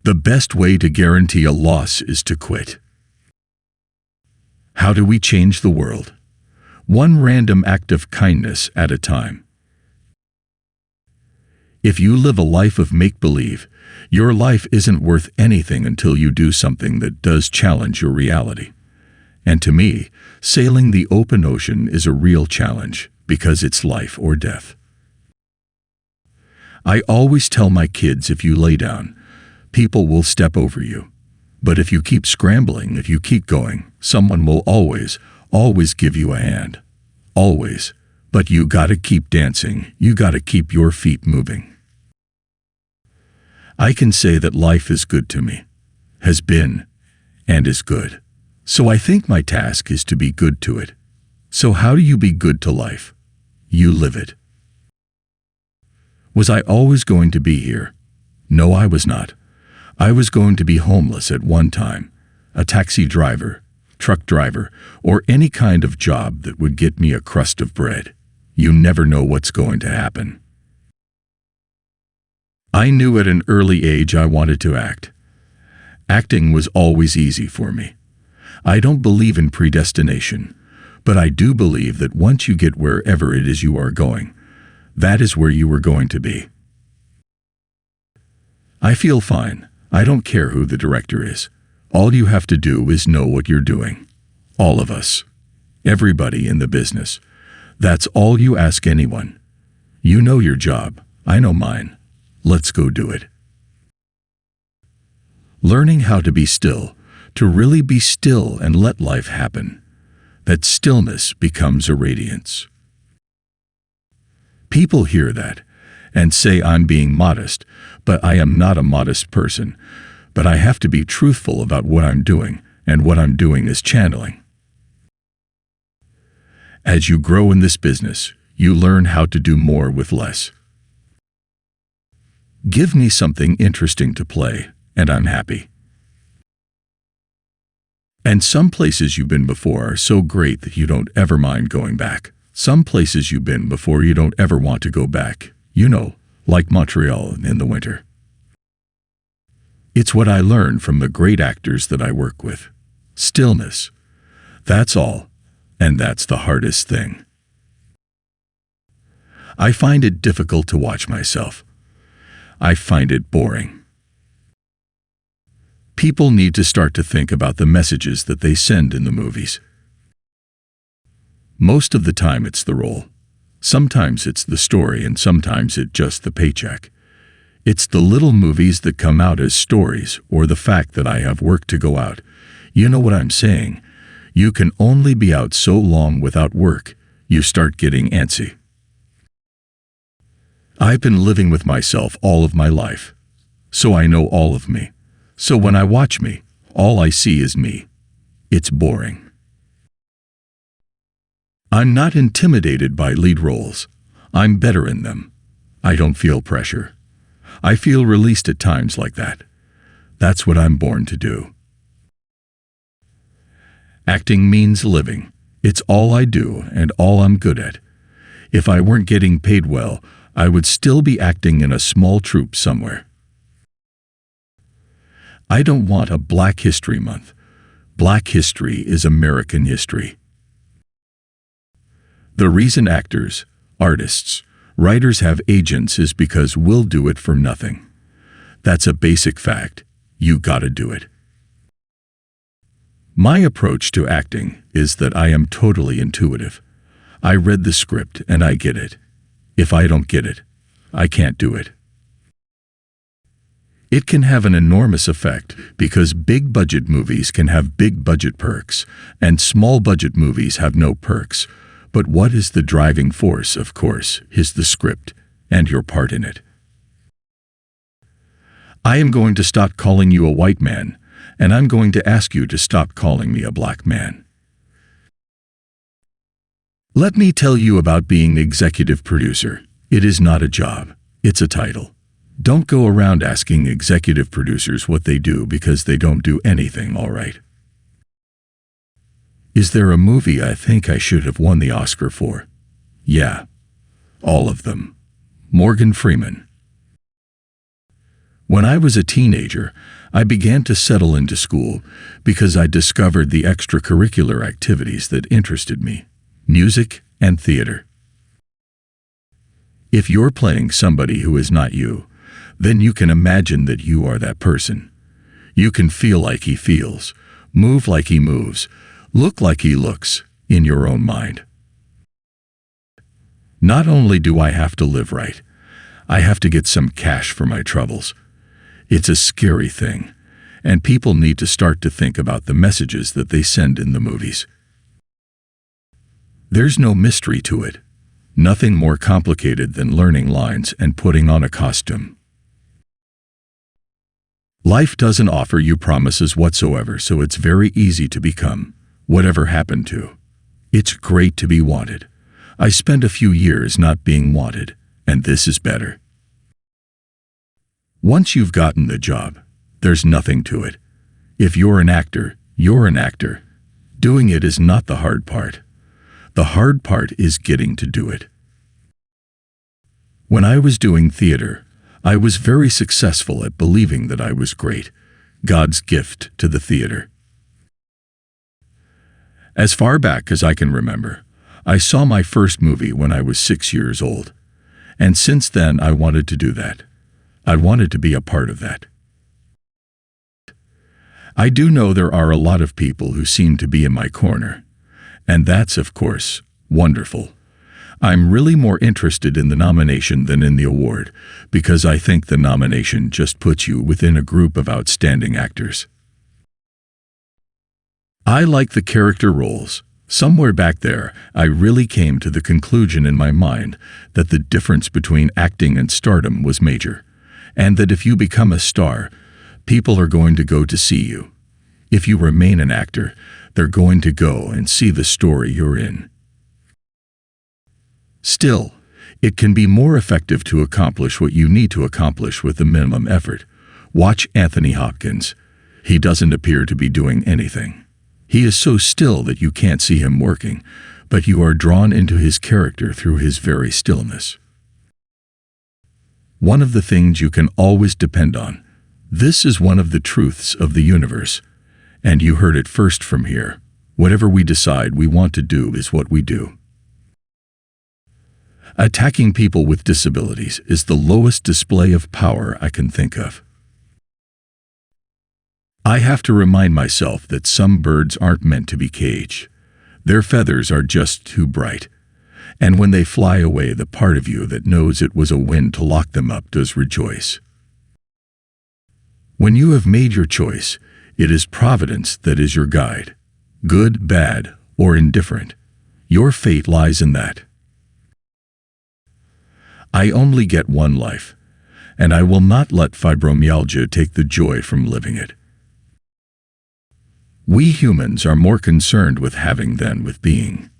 The best way to guarantee a loss is to quit. How do we change the world? One random act of kindness at a time. If you live a life of make-believe, your life isn't worth anything until you do something that does challenge your reality. And to me, sailing the open ocean is a real challenge because it's life or death. I always tell my kids, if you lay down, people will step over you. But if you keep scrambling, if you keep going, someone will always give you a hand. Always. But you gotta keep dancing. You gotta keep your feet moving. I can say that life is good to me, has been, and is good. So I think my task is to be good to it. So how do you be good to life? You live it. Was I always going to be here? No, I was not. I was going to be homeless at one time, a taxi driver, truck driver, or any kind of job that would get me a crust of bread. You never know what's going to happen. I knew at an early age I wanted to act. Acting was always easy for me. I don't believe in predestination, but I do believe that once you get wherever it is you are going, that is where you were going to be. I feel fine. I don't care who the director is. All you have to do is know what you're doing. All of us. Everybody in the business. That's all you ask anyone. You know your job. I know mine. Let's go do it. Learning how to be still, to really be still and let life happen. That stillness becomes a radiance. People hear that and say I'm being modest, but I am not a modest person. But I have to be truthful about what I'm doing, and what I'm doing is channeling. As you grow in this business, you learn how to do more with less. Give me something interesting to play, and I'm happy. And some places you've been before are so great that you don't ever mind going back. Some places you've been before you don't ever want to go back. You know, like Montreal in the winter. It's what I learned from the great actors that I work with. Stillness. That's all, and that's the hardest thing. I find it difficult to watch myself. I find it boring. People need to start to think about the messages that they send in the movies. Most of the time it's the role. Sometimes it's the story, and sometimes it's just the paycheck. It's the little movies that come out as stories, or the fact that I have work to go out. You know what I'm saying? You can only be out so long without work. You start getting antsy. I've been living with myself all of my life, so I know all of me. So when I watch me, all I see is me. It's boring. I'm not intimidated by lead roles. I'm better in them. I don't feel pressure. I feel released at times like that. That's what I'm born to do. Acting means living. It's all I do and all I'm good at. If I weren't getting paid well, I would still be acting in a small troupe somewhere. I don't want a Black History Month. Black history is American history. The reason actors, artists, writers have agents is because we'll do it for nothing. That's a basic fact. You gotta do it. My approach to acting is that I am totally intuitive. I read the script and I get it. If I don't get it, I can't do it. It can have an enormous effect because big budget movies can have big budget perks and small budget movies have no perks. But what is the driving force, of course, is the script and your part in it. I am going to stop calling you a white man, and I'm going to ask you to stop calling me a black man. Let me tell you about being executive producer. It is not a job, it's a title. Don't go around asking executive producers what they do because they don't do anything all right. Is there a movie I think I should have won the Oscar for? Yeah, all of them. Morgan Freeman. When I was a teenager, I began to settle into school because I discovered the extracurricular activities that interested me: music and theater. If you're playing somebody who is not you, then you can imagine that you are that person. You can feel like he feels, move like he moves, look like he looks, in your own mind. Not only do I have to live right, I have to get some cash for my troubles. It's a scary thing, and people need to start to think about the messages that they send in the movies. There's no mystery to it. Nothing more complicated than learning lines and putting on a costume. Life doesn't offer you promises whatsoever, so it's very easy to become whatever happened to. It's great to be wanted. I spent a few years not being wanted, and this is better. Once you've gotten the job, there's nothing to it. If you're an actor, you're an actor. Doing it is not the hard part. The hard part is getting to do it. When I was doing theater, I was very successful at believing that I was great, God's gift to the theater. As far back as I can remember, I saw my first movie when I was 6 years old, and since then I wanted to do that. I wanted to be a part of that. I do know there are a lot of people who seem to be in my corner, and that's, of course, wonderful. I'm really more interested in the nomination than in the award, because I think the nomination just puts you within a group of outstanding actors. I like the character roles. Somewhere back there, I really came to the conclusion in my mind that the difference between acting and stardom was major, and that if you become a star, people are going to go to see you. If you remain an actor, they're going to go and see the story you're in. Still, it can be more effective to accomplish what you need to accomplish with the minimum effort. Watch Anthony Hopkins. He doesn't appear to be doing anything. He is so still that you can't see him working, but you are drawn into his character through his very stillness. One of the things you can always depend on. This is one of the truths of the universe, and you heard it first from here. Whatever we decide we want to do is what we do. Attacking people with disabilities is the lowest display of power I can think of. I have to remind myself that some birds aren't meant to be caged. Their feathers are just too bright. And when they fly away, the part of you that knows it was a wind to lock them up does rejoice. When you have made your choice, it is providence that is your guide. Good, bad, or indifferent. Your fate lies in that. I only get one life, and I will not let fibromyalgia take the joy from living it. We humans are more concerned with having than with being.